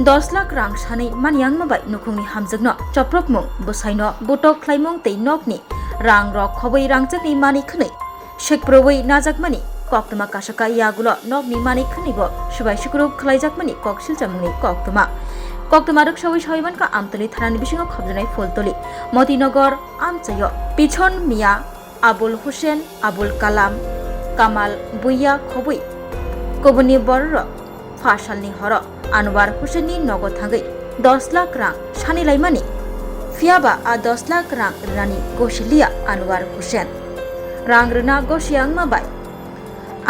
10 लाख रां सानै मानियां माबाय नुखुंनि हामजोगनो चप्रकमुं बुसाइनो बुटक ख्लाइमुं तै नकनि रां रक खबै रांजोगनि मानि खनै शेकप्रबै नाजाकमानि कक्तमा कासाका यागुलो नकनि मानि खनैबो सुबाय सुक्रुब खलाइजाकमानि ककसिलजामुंनि कक्तमा रक्षावै सावैमानका आमतली थानानि बिसिङाव खाबजानाय फलतली मतिनगर आमचायो पिछन मिया आबुल हुसेन आबुल कालाम कामाल बुइया खबै कबुनि बर फासालनि हर आनवार हुसेननि नगद थांगै 10 लाख रां सानिलाइमानि फियाबा 10 लाख रां रानि गसिलिया आनवार हुसेन रां रना गसियां माबाय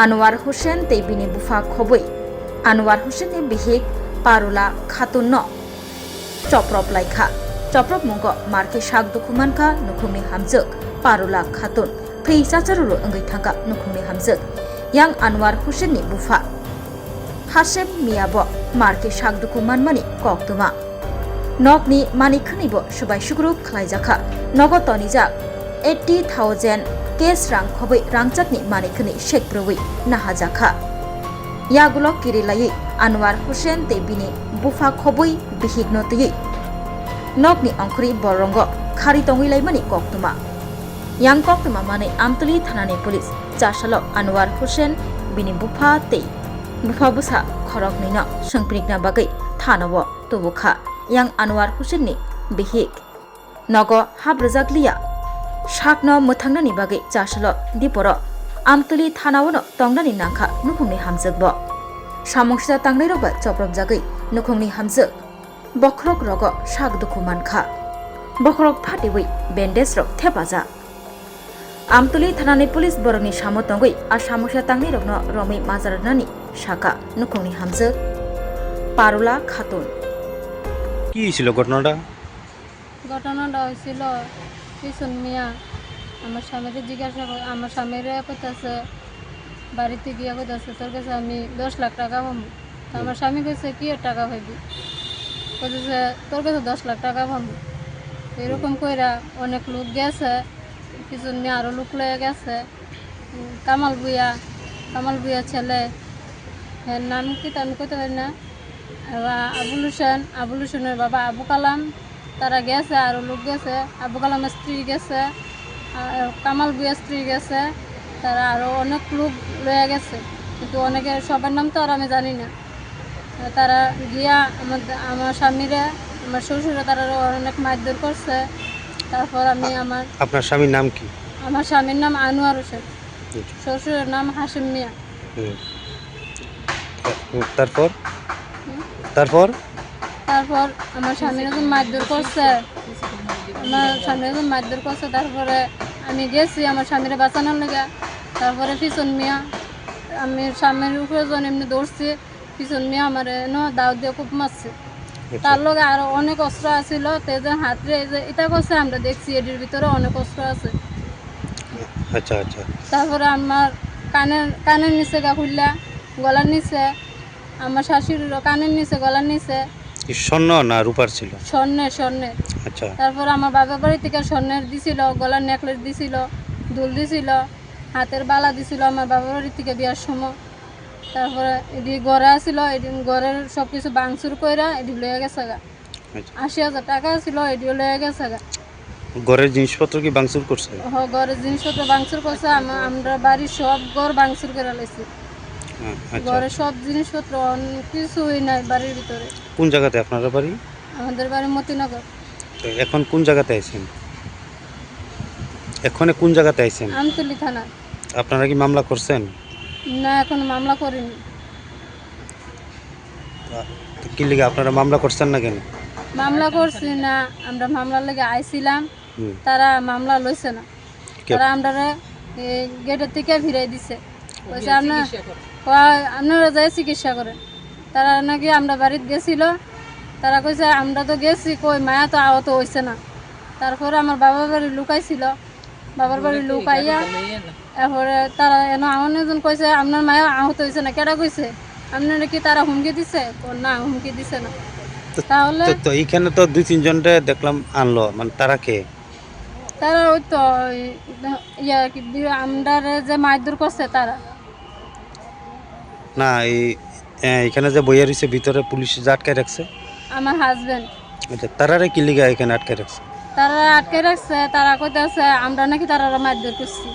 आनवार हुसेन तेबिनि बुफा खबै आनवार हुसेननि बिहिक पारुला खातुन न चप्रप लाइखा चप्रप मुंग मार्के शाक दुखुमानखा नुखुमनि हामजोग पारुला खातुन फैसा चारुरु अंगै थांगा नुखुमनि हामजोग yang Anwar Husenni bufa Hasem Miyabo marke shak dukuman mani koktuma nokni mani khanibo subai sukrup khlaijaka nogo tonijak 80,000 kes rang khobai rangchakni mani khani shekproi nahajaka yagulo kirilai Anwar Husen tebini bufa khoboi bihignotui nokni angkhri borongo khari tongilai mani koktuma yang koktuma mani amtuli thanani police Jasalo Anwar Husen bini bufa tei bufa busa khorok nino sengprikna bagai thanawo tubukha yang Anwar Husen ni bihik nogo habrjakliya shakno muthangnani bagai Jasalo diporo amtuli thanawono tongnani nangkha nukhungni hamjagbo samongsa tangnai roba choprok jagai nukhungni hamjag bokrok rogo shak dukhu mankha bokrok phatiwi bandage rok thepaja Amtuli thanani police boroni samo tongoi a samosya tangni rokno romi majarnani shaka nukhungni hamjak Parula Khatun কি ছিল ঘটনাটা হয়েছিল পিছন মিয়া আমার স্বামীকে জিজ্ঞাসা করে আমার স্বামীরে কইতাছে বাড়িতে গিয়া কইতাছে তোর কাছে আমি 10 লাখ টাকা পাবো আমার স্বামী কইছে কি টাকা পাইবি কইতাছে তোর কাছে 10 লাখ টাকা পাবো এরকম কইরা অনেক লোক গেছে পিছন মিয়া আরো লোক লয়ে গেছে কামাল বুয়া ছেলে এর নাম কি আমি কইতে পারি না আবুল হোসেনের বাবা আবু কালাম তারা গেছে আরো লোক গেছে আবু কালামের স্ত্রী গেছে কামাল বুয়া স্ত্রী গেছে তারা আরো অনেক লোক লয়ে গেছে কিন্তু অনেকের সবার নাম তো আর আমি জানি না তারা গিয়া আমার স্বামীরে আমার শ্বশুরে তারা অনেক মারধর করছে তারপর আমি আপনার স্বামীর নাম কি আমার স্বামীর নাম আনোয়ার হোসেন শ্বশুরের নাম হাসিম মিয়া তারপর আমার স্বামীর যখন মারধর করছে তারপরে আমি গেছি আমার স্বামীরে বাঁচানোর লেগে তারপরে পিছন মিয়া আমি স্বামীর উপরে যখন এমনি দৌড়ছি পিছন মিয়া আমার দাও দিয়ে খুব মারছে তার লগে আরো অনেক অস্ত্র আছিল তেজের হাতে এটা করছে আমরা দেখছি এটির ভিতরে অনেক অস্ত্র আছে আচ্ছা আচ্ছা তারপরে আমার কানের নিচে গা খুললা গলার নিচে আমার শাশুড়ির কানের নিচে গলার নিচে স্বর্ণ না রূপার ছিল স্বর্ণের আচ্ছা তারপর আমার বাবার বাড়ি থেকে স্বর্ণের দিছিল গলার নেকলেস দিছিল দুল দিছিল হাতের বালা দিছিল আমার বাবার বাড়ি থেকে বিয়ার সময় তারপরে এটি ঘরে আসছিল এটি ঘরের সব কিছু ভাঙচুর কইরা এটি লয়ে গেছে গা 80,000 টাকা ছিল এটিও লয়ে গেছে গা ঘরের জিনিসপত্র কি ভাঙচুর করছে ঘরের জিনিসপত্র ভাঙচুর করছে আমরা বাড়ির সব ঘর ভাঙচুর করে লাইছি ঘরে সব জিনিসপত্র কিছুই নাই বাড়ির ভিতরে কোন জায়গাতে আপনার বাড়ি আমাদের বাড়ি মতিনগর এখন কোন জায়গাতে আছেন আমতলী থানা আপনারা কি মামলা করছেন না এখন মামলা করিনি কি লিগে আপনারা মামলা করছেন না কেন মামলা করছি না আমরা মামলার লেগে আইছিলাম তারা মামলা লইছে না তারা আমরা গেটের থেকে ফিরাই দিছে বলছে আপনারা যাই চিকিৎসা করেন তারা নাকি আমরা বাড়িতে গেছিল তারা কইছে আমরা তো গেছি কই মায়া তো আহত হয়েছে না তারপরে আমার বাবার বাড়ি লুকাইছিল বাবার বাড়ি লুকাইয়া এরপরে তারা আমার একজন কইছে আপনার মায়া আহত হয়েছে না কেটা কইছে আপনারা কি তারা হুমকি দিছে না হুমকি দিছে না তাহলে তো এইখানে তো 2-3 জনরে দেখলাম আনলো মানে তারা কে তারা ওই তো আমরা যে মারধর করছে তারা না এই এখানে যে বইয়া রয়েছে ভিতরে পুলিশ যে আটকায় রাখছে, আমার হাজবেন্ড আচ্ছা তারারে কি লিগা এখানে আটকায় রাখছে? তারা আটকে রাখছে, তারা কইতেছে আমরা নাকি তারা মারধর করছি,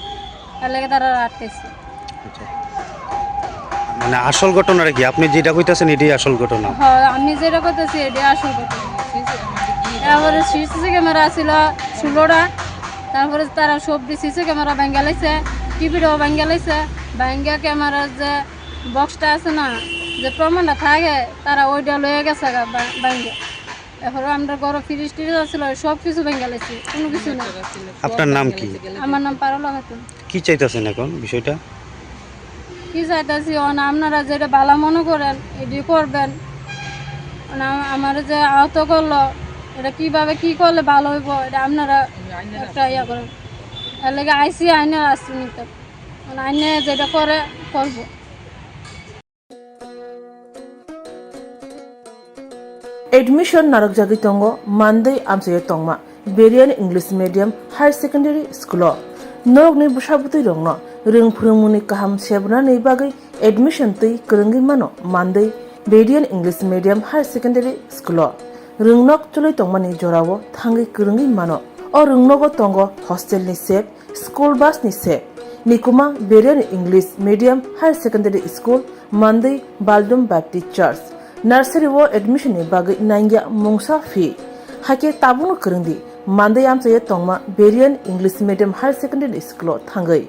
তার লাগে তারা আটকাইছে। আচ্ছা মানে আসল ঘটনাটা কি? আপনি যেটা কইতাছেন এটাই আসল ঘটনা? হয়, আমি যেটা করতেছি এটাই আসল কথা। তারপরে সিসি ক্যামেরা ছিল 16টা, তারপরে তারা সবটি সিসি ক্যামেরা ভেঙে লাইছে, টিভিটাও ভেঙে লাইছে। ভেঙে ক্যামেরার যে বক্সটা আছে না, যে প্রমাণটা থাকে, তারা ওইটা লয়ে গেছে ভেঙে। এরপরে আমরা ঘরে ফ্রিজ টিরিজ ছিল, সব কিছু ভেঙে লাইছি, কোনো কিছু না। আপনার নাম কি? আমার নাম পারুলা খাতুন। কি চাইতেছেন এখন বিষয়টা? কি চাইতেছি আপনারা যেটা ভালো মনে করেন এটি করবেন। আমার যে আহত করলো, এটা কিভাবে কি করলে ভালো হইব, এটা আপনারা একটা ইয়া করেন। এর লেগে আইসি আইনের আশ্রয় নিতে, আইনে যেটা করে করবো। Admission narak jagi tongo Monday amsaye tongma Berian English Medium Higher Secondary School nok ni bushabuti rongno ring phurungmuni kaham sebna nei bagai admission tui krungi mano Monday Berian English Medium Higher Secondary School ringnok chuloi tongmani jorawo thangi krungi mano o ringnogo tongo hostel ni sep school bus ni sep nikuma Berian English Medium Higher Secondary School Monday Baldum Baptist Church Nursery wo admission ni bagai nangya mungsa fee hake tabunu krungdi Monday amsaye tongma Berian English Medium Higher Secondary School thangai